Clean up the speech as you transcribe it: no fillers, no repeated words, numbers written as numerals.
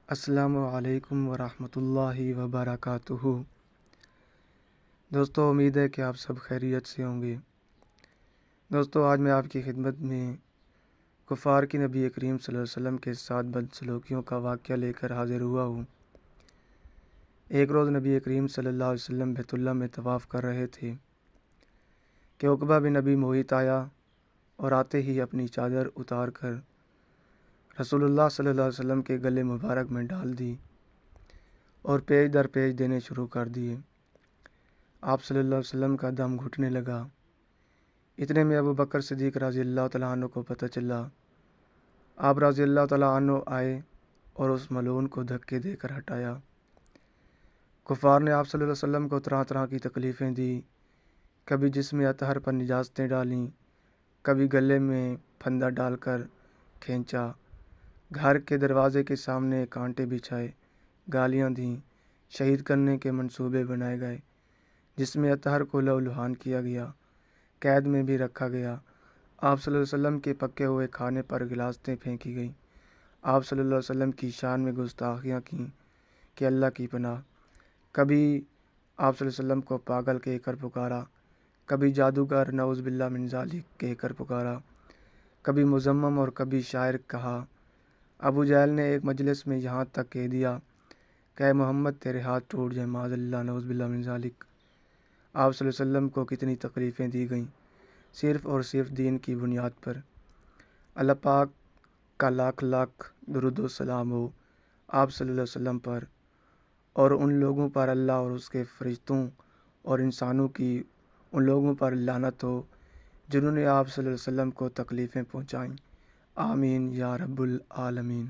السلام علیکم ورحمۃ اللہ وبرکاتہ۔ دوستو، امید ہے کہ آپ سب خیریت سے ہوں گے۔ دوستو، آج میں آپ کی خدمت میں کفار کی نبی کریم صلی اللہ علیہ وسلم کے ساتھ بدسلوکیوں کا واقعہ لے کر حاضر ہوا ہوں۔ ایک روز نبی کریم صلی اللہ علیہ وسلم بیت اللہ میں طواف کر رہے تھے کہ عقبہ بن ابی معیط آیا اور آتے ہی اپنی چادر اتار کر رسول اللہ صلی اللہ علیہ وسلم کے گلے مبارک میں ڈال دی اور پیج در پیج دینے شروع کر دیے۔ آپ صلی اللہ علیہ وسلم کا دم گھٹنے لگا۔ اتنے میں ابو بکر صدیق رضی اللہ تعالیٰ عنہ کو پتہ چلا۔ آپ رضی اللہ تعالیٰ عنہ آئے اور اس ملعون کو دھکے دے کر ہٹایا۔ کفار نے آپ صلی اللہ علیہ وسلم کو طرح طرح کی تکلیفیں دی، کبھی جسم اطہر پر نجاستیں ڈالیں، کبھی گلے میں پھندا ڈال کر کھینچا، گھر کے دروازے کے سامنے کانٹے بچھائے، گالیاں دیں، شہید کرنے کے منصوبے بنائے گئے، جسم اطہر کو لہولہان کیا گیا، قید میں بھی رکھا گیا۔ آپ صلی اللہ علیہ وسلم کے پکے ہوئے کھانے پر گلاستیں پھینکی گئیں۔ آپ صلی اللہ علیہ وسلم کی شان میں گستاخیاں کیں کہ اللہ کی پناہ۔ کبھی آپ صلی اللہ علیہ وسلم کو پاگل کہہ کر پکارا، کبھی جادوگر نعوذ باللہ من ذالک کہہ کر پکارا، کبھی مذمم اور کبھی شاعر کہا۔ ابو جہل نے ایک مجلس میں یہاں تک کہہ دیا کہ اے محمد تیرے ہاتھ ٹوٹ جائیں، معاذ اللہ، نعوذ باللہ من ذالک۔ آپ صلی اللہ علیہ وسلم کو کتنی تکلیفیں دی گئیں، صرف اور صرف دین کی بنیاد پر۔ اللہ پاک کا لاکھ لاکھ درود و سلام ہو آپ صلی اللہ علیہ وسلم پر اور ان لوگوں پر اللہ اور اس کے فرشتوں اور انسانوں کی ان لوگوں پر لعنت ہو جنہوں نے آپ صلی اللہ علیہ وسلم کو تکلیفیں پہنچائیں۔ آمین یا رب العالمین۔